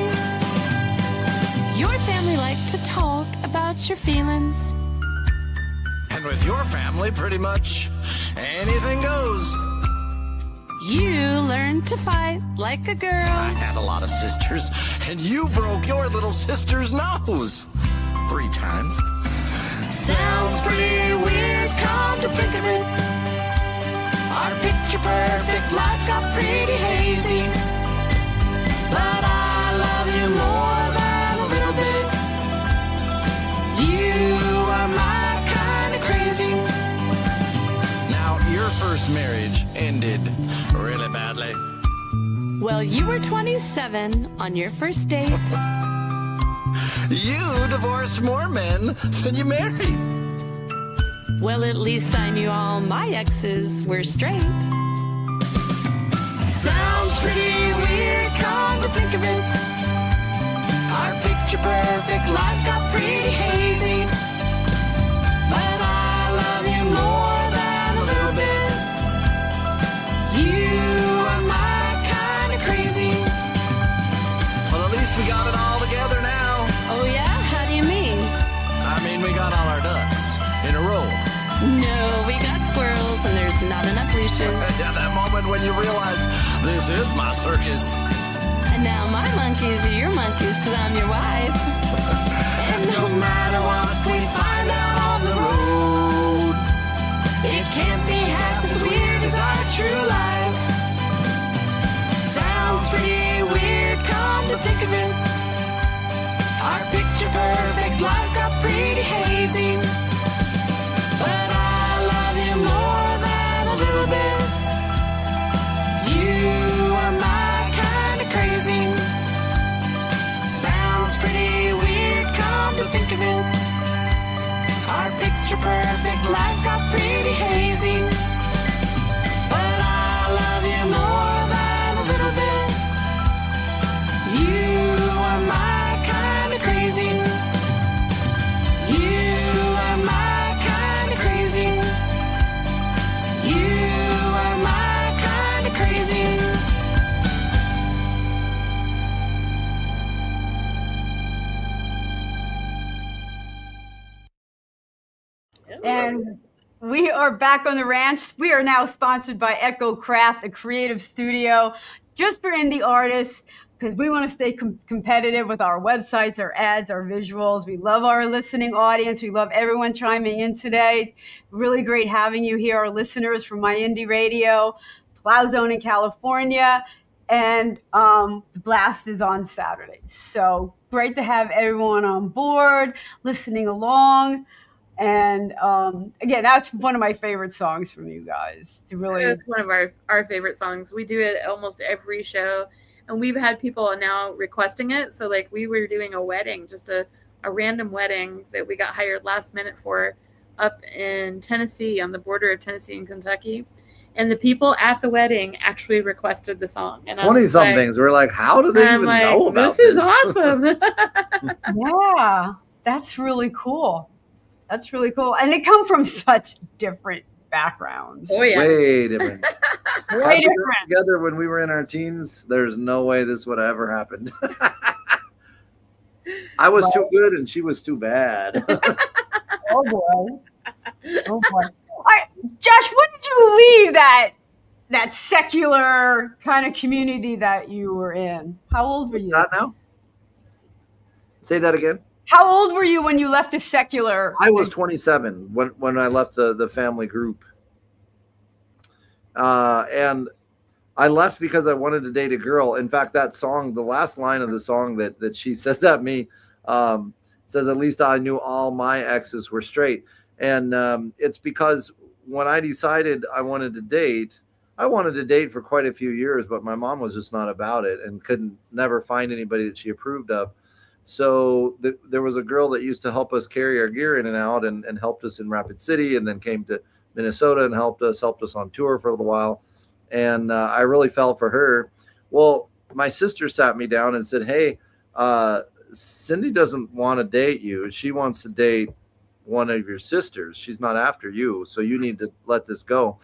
H: Your family liked to talk about your feelings.
F: And with your family, pretty much anything goes.
H: You learned to fight like a girl.
F: I had a lot of sisters, and you broke your little sister's nose 3 times.
H: Sounds pretty weird, come to think of it. Our picture perfect lives got pretty hazy. But I love you more than a little bit. You are my kind of crazy.
F: Now, your first marriage ended really badly.
H: Well, you were 27 on your first date.
F: You divorced more men than you married.
H: Well, at least I knew all my exes were straight. Sounds pretty weird, come to think of it. Our picture perfect lives got pretty hazy. But I love you more than a little bit. You are my kind of crazy.
F: Well, at least we got it all together now.
H: Oh yeah? How do you mean?
F: I mean, we got all our ducks in a row.
H: No, we got squirrels and there's not enough leashes.
F: Yeah, that moment when you realize this is my circus.
H: And now my monkeys are your monkeys because I'm your wife.
F: And no matter what we find out on the road,
H: It can't be half as weird as our true life. Sounds pretty weird, come to think of it. Our picture perfect lives got pretty hazy. But I love you more than a little bit. You are my kind of crazy. Sounds pretty weird.
A: And we are back on the ranch. We are now sponsored by Echo Craft, a creative studio just for indie artists, because we want to stay competitive with our websites, our ads, our visuals. We love our listening audience. We love everyone chiming in today. Really great having you here, our listeners from My Indie Radio, Plow Zone in California, and the Blast is on Saturday. So great to have everyone on board, listening along. And again, that's one of my favorite songs from you guys.
B: It's one of our favorite songs. We do it almost every show, and we've had people now requesting it. So like we were doing a wedding, just a random wedding that we got hired last minute for up in Tennessee, on the border of Tennessee and Kentucky. And the people at the wedding actually requested the song. And
C: 20-somethings. We're like, how do they even know about this?
B: This is awesome.
A: Yeah, that's really cool. That's really cool. And they come from such different backgrounds.
B: Oh, yeah.
C: Way different.
A: Way different.
C: Together when we were in our teens, there's no way this would have ever happened. I was too good and she was too bad.
A: Oh, boy. Oh, boy. Josh, when did you leave that secular kind of community that you were in? How old were you?
C: Not now? Say that again.
A: How old were you when you left the secular?
C: I was 27 when I left the family group. And I left because I wanted to date a girl. In fact, that song, the last line of the song that she says at me, says, at least I knew all my exes were straight. And it's because when I decided I wanted to date for quite a few years, but my mom was just not about it and never find anybody that she approved of. So there was a girl that used to help us carry our gear in and out and helped us in Rapid City, and then came to Minnesota and helped us on tour for a little while. And I really fell for her. Well, my sister sat me down and said, hey, Cindy doesn't want to date you. She wants to date one of your sisters. She's not after you. So you need to let this go.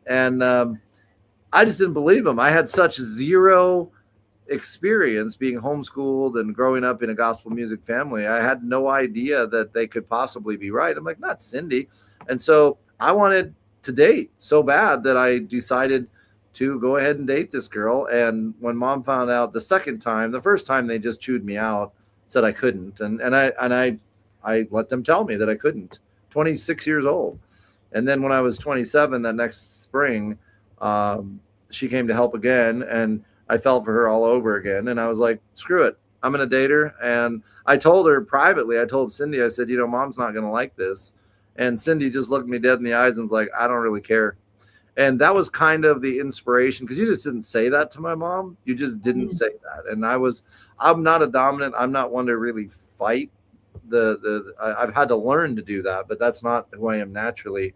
C: And I just didn't believe him. I had such zero experience being homeschooled and growing up in a gospel music family. I had no idea that they could possibly be right. I'm like, not Cindy. And so I wanted to date so bad that I decided to go ahead and date this girl. And when mom found out the first time they just chewed me out, said I couldn't. And I let them tell me that I couldn't. 26 years old. And then when I was 27, that next spring, she came to help again, and I fell for her all over again. And I was like, screw it. I'm going to date her. And I told her privately, I told Cindy, I said, mom's not going to like this. And Cindy just looked me dead in the eyes and was like, I don't really care. And that was kind of the inspiration, because you just didn't say that to my mom. You just didn't say that. And I'm not a dominant. I'm not one to really fight. I've had to learn to do that, but that's not who I am naturally.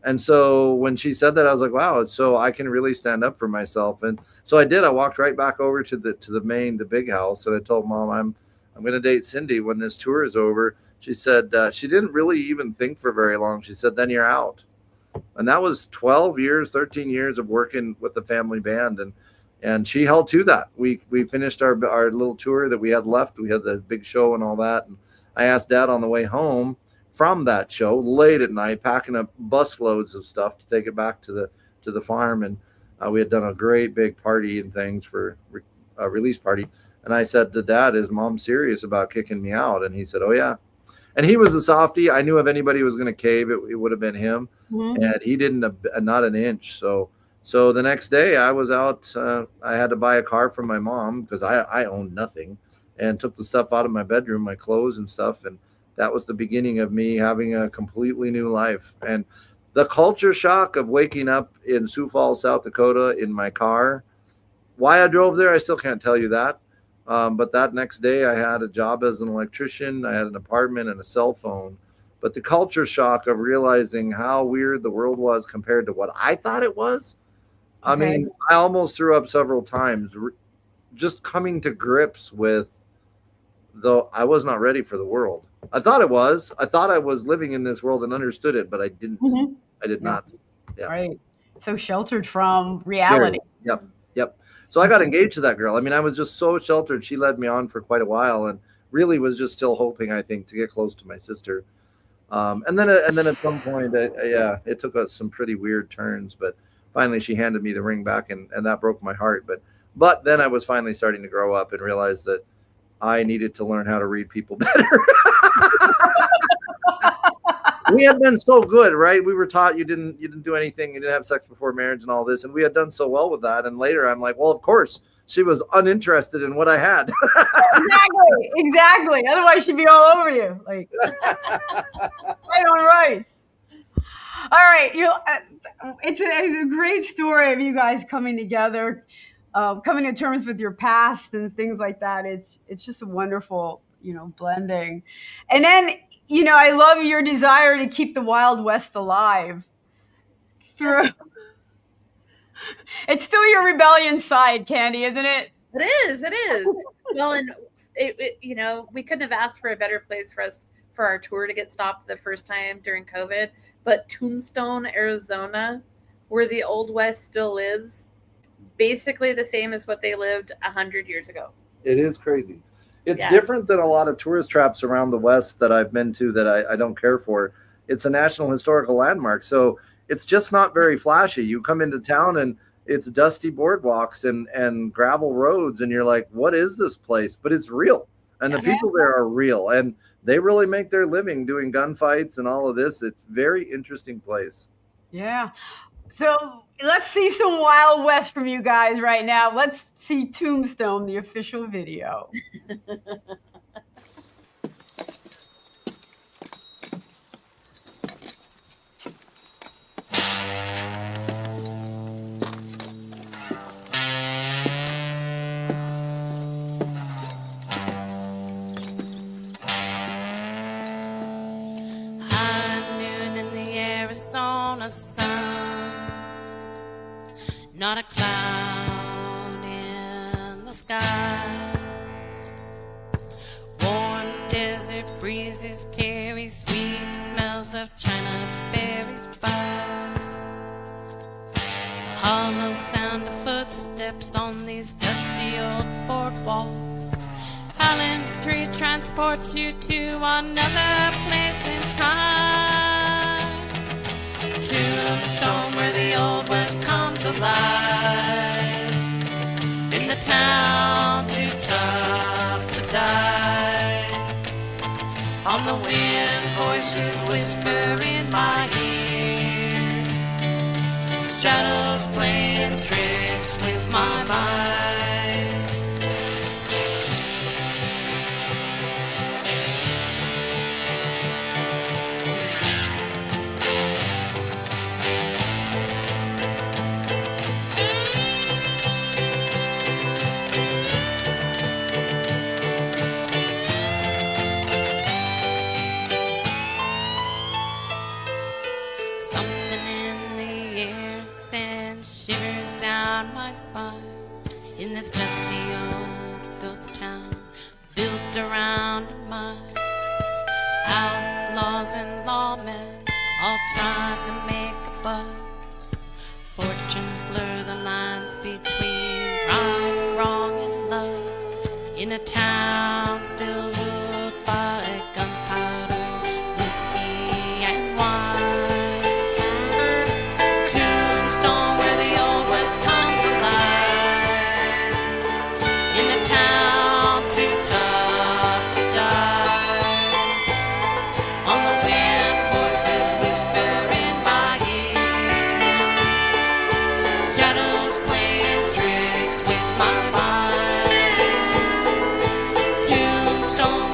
C: And so when she said that, I was like, wow, so I can really stand up for myself. And so I did. I walked right back over to the big house, and I told mom, I'm going to date Cindy when this tour is over. She said, she didn't really even think for very long. She said, then you're out. And that was 13 years of working with the family band. And she held to that. We finished our little tour that we had left. We had the big show and all that. And I asked Dad on the way home from that show late at night, packing up bus loads of stuff to take it back to the farm. And we had done a great big party and things for a release party. And I said to Dad, is Mom serious about kicking me out? And he said, oh yeah. And he was a softie. I knew if anybody was going to cave, it would have been him. Mm-hmm. And he didn't, not an inch. So the next day I was out. I had to buy a car from my mom because I owned nothing, and took the stuff out of my bedroom, my clothes and stuff. And that was the beginning of me having a completely new life. And the culture shock of waking up in Sioux Falls, South Dakota in my car. Why I drove there, I still can't tell you that. But that next day I had a job as an electrician. I had an apartment and a cell phone. But the culture shock of realizing how weird the world was compared to what I thought it was. I mean, I almost threw up several times just coming to grips with, though I was not ready for the world. I thought it was. I thought I was living in this world and understood it, but I didn't. Mm-hmm. I did not. Yeah.
A: Right. So sheltered from reality.
C: Yep. So I got engaged to that girl. I mean, I was just so sheltered. She led me on for quite a while, and really was just still hoping, I think, to get close to my sister. And then at some point, yeah, it took us some pretty weird turns, but finally she handed me the ring back, and that broke my heart. But then I was finally starting to grow up and realize that I needed to learn how to read people better. We had been so good, right? We were taught you didn't do anything, you didn't have sex before marriage and all this, and we had done so well with that. And later I'm like, well, of course, she was uninterested in what I had.
A: Exactly. Otherwise she'd be all over you, like right on rice. All right, it's a great story of you guys coming together, coming to terms with your past and things like that. It's just a wonderful, blending. And then, I love your desire to keep the Wild West alive through. It's still your rebellion side, Candy, isn't it?
B: It is. Well, and we couldn't have asked for a better place for our tour to get stopped the first time during COVID. But Tombstone, Arizona, where the Old West still lives, basically the same as what they lived 100 years ago.
C: It is crazy. It's different than a lot of tourist traps around the West that I've been to that I don't care for. It's a national historical landmark, so it's just not very flashy. You come into town and it's dusty boardwalks and gravel roads, and you're like, what is this place? But it's real, and the people there are real, and they really make their living doing gunfights and all of this. It's a very interesting place.
A: Yeah. So let's see some Wild West from you guys right now. Let's see Tombstone, the official video.
H: Not a cloud in the sky. Warm desert breezes carry sweet smells of China berries by. The hollow sound of footsteps on these dusty old boardwalks. Highland Street transports you to another place in time. Tombstone, where the Old West comes alive. In the town too tough to die. On the wind, voices whisper in my ear. Shadows playing tricks with my mind. Something in the air sends shivers down my spine. In this dusty old ghost town built around a mine. Outlaws and lawmen all trying to make a buck. Fortunes blur the lines between right, wrong, and luck. In a town still ruled by gunpowder, whiskey, and wine. Tombstone, where the Old West comes alive. In a town too tough to die. On the wind, voices whisper in my ear. Shadows playing tricks with my mind. Tombstone,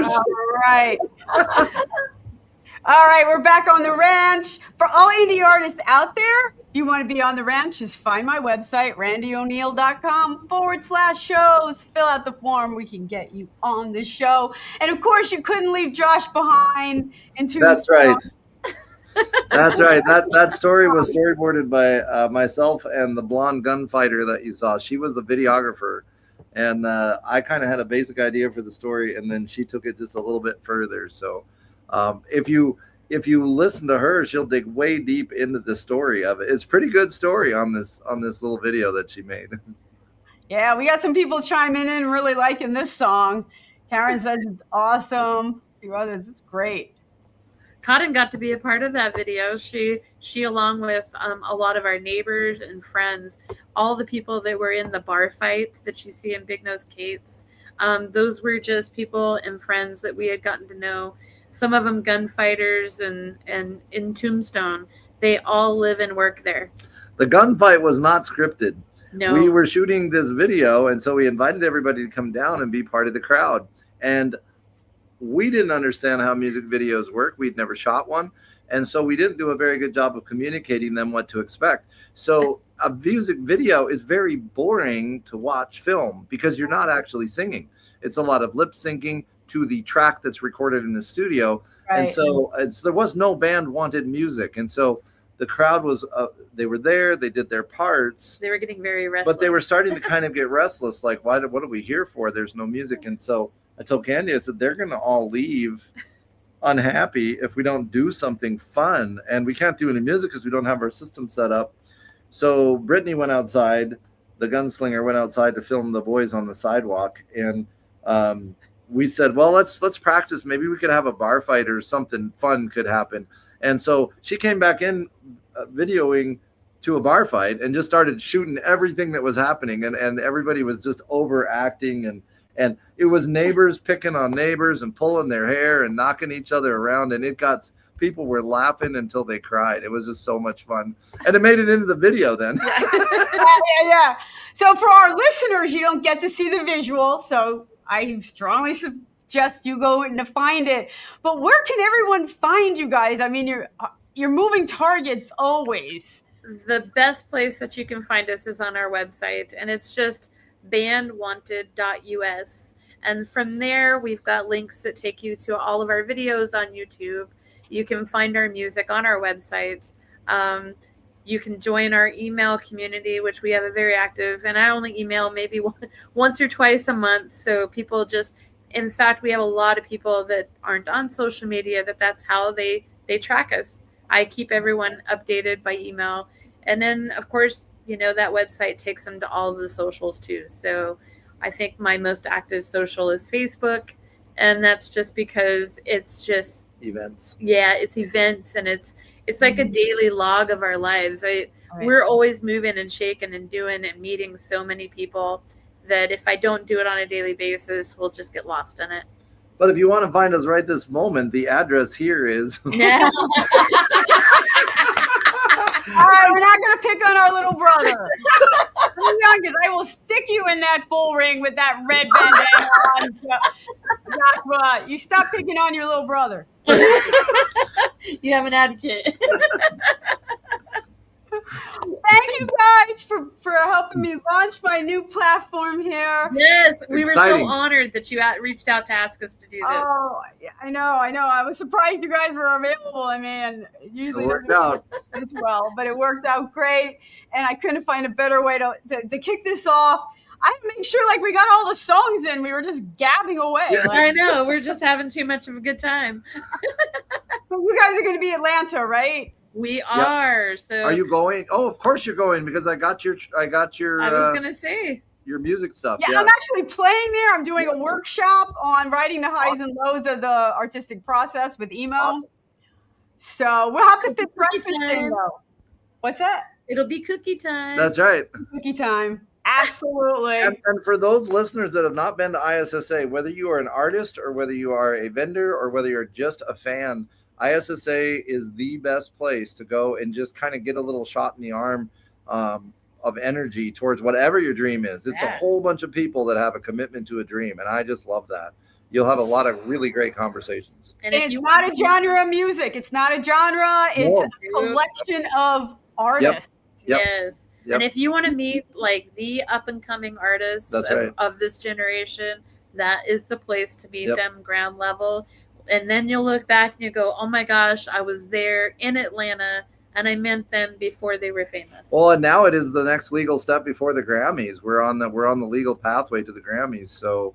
A: All right. All right, we're back on the ranch. For all indie artists out there, if you want to be on the ranch, just find my website, randieoneil.com/shows. Fill out the form. We can get you on the show. And of course, you couldn't leave Josh behind in Tombstone.
C: That's right. That's right. That story was storyboarded by myself and the blonde gunfighter that you saw. She was the videographer. And I kind of had a basic idea for the story, and then she took it just a little bit further. So if you listen to her, she'll dig way deep into the story of it. It's a pretty good story on this little video that she made.
A: Yeah, we got some people chiming in really liking this song. Karen says it's awesome. A few others, it's great.
B: Cotton got to be a part of that video. She along with a lot of our neighbors and friends, all the people that were in the bar fight that you see in Big Nose Kate's, those were just people and friends that we had gotten to know. Some of them gunfighters and in Tombstone. They all live and work there.
C: The gunfight was not scripted.
B: No.
C: We were shooting this video, and so we invited everybody to come down and be part of the crowd. And we didn't understand how music videos work. We'd never shot one. And so we didn't do a very good job of communicating them what to expect. So a music video is very boring to watch film because you're not actually singing. It's a lot of lip syncing to the track that's recorded in the studio. Right. And so there was no band wanted music. And so the crowd was, they were there, they did their parts.
B: They were getting very restless.
C: But they were starting to kind of get restless. Like, what are we here for? There's no music. And so I told Candy, I said, they're going to all leave unhappy if we don't do something fun. And we can't do any music because we don't have our system set up. So Brittany went outside, the gunslinger went outside to film the boys on the sidewalk. And we said, well, let's practice. Maybe we could have a bar fight or something fun could happen. And so she came back in videoing to a bar fight and just started shooting everything that was happening. And everybody was just overacting. And it was neighbors picking on neighbors and pulling their hair and knocking each other around. And people were laughing until they cried. It was just so much fun. And it made it into the video then.
A: Yeah. So for our listeners, you don't get to see the visual. So I strongly suggest you go and to find it. But where can everyone find you guys? I mean, you're moving targets always.
B: The best place that you can find us is on our website. And it's just bandwanted.us. And from there, we've got links that take you to all of our videos on YouTube. You can find our music on our website. You can join our email community, which we have a very active, and I only email maybe once or twice a month. So people in fact, we have a lot of people that aren't on social media that's how they track us. I keep everyone updated by email. And then, of course, that website takes them to all of the socials too. So I think my most active social is Facebook. And that's just because it's just
C: events.
B: Yeah, it's events, and it's like a daily log of our lives. We're always moving and shaking and doing and meeting so many people that if I don't do it on a daily basis, we'll just get lost in it.
C: But if you want to find us right this moment, the address here is.
A: All right, we're not going to pick on our little brother. Youngest, I will stick you in that bull ring with that red bandana on. Joshua, you stop picking on your little brother.
B: You have an advocate.
A: Thank you guys for helping me launch my new platform here.
B: Yes, we were so honored that you reached out to ask us to do this.
A: Oh, I know. I was surprised you guys were available. I mean, usually
C: it worked out
A: as well, but it worked out great. And I couldn't find a better way to kick this off. I had to make sure we got all the songs in. We were just gabbing away.
B: Yeah. I know. We're just having too much of a good time.
A: But you guys are going to be Atlanta, right?
B: We are.
C: Yep.
B: So
C: are you going? Oh, of course you're going because I got your. I
B: was gonna say
C: your music stuff.
A: Yeah, I'm actually playing there. I'm doing a workshop on writing the highs and lows of the artistic process with emo. Awesome. So we'll have to fit breakfast in though. What's that?
B: It'll be cookie time.
C: That's right.
A: Cookie time. Absolutely.
C: And for those listeners that have not been to ISSA, whether you are an artist or whether you are a vendor or whether you're just a fan, ISSA is the best place to go and just kind of get a little shot in the arm of energy towards whatever your dream is. It's a whole bunch of people that have a commitment to a dream, and I just love that. you'll have a lot of really great conversations.
B: And
A: And
B: if
A: it's
B: you
A: not a genre of music. It's not a genre. It's
C: No.
A: a collection of artists.
C: Yep.
B: Yes.
C: Yep.
B: And if you want to meet like the up and coming artists
C: That's right.
B: of this generation, that is the place to meet
C: Yep.
B: them ground level. And then you'll look back and you go, oh my gosh, I was there in Atlanta and I met them before they were famous.
C: Well, and now it is the next legal step before the Grammys. We're on the legal pathway to the Grammys. So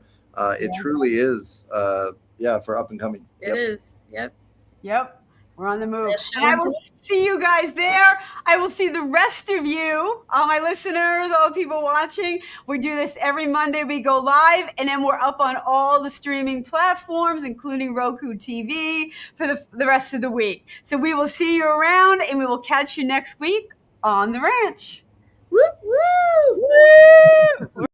C: it truly is, for up and coming.
B: It is. Yep.
A: Yep. We're on the move.
B: Yes,
A: And I
B: Sean.
A: will see you guys there. I will see the rest of you, all my listeners, all the people watching. We do this every Monday. We go live, and then we're up on all the streaming platforms, including Roku TV, for the rest of the week. So we will see you around, and we will catch you next week on the ranch.
B: Woo, woo!
A: Woo!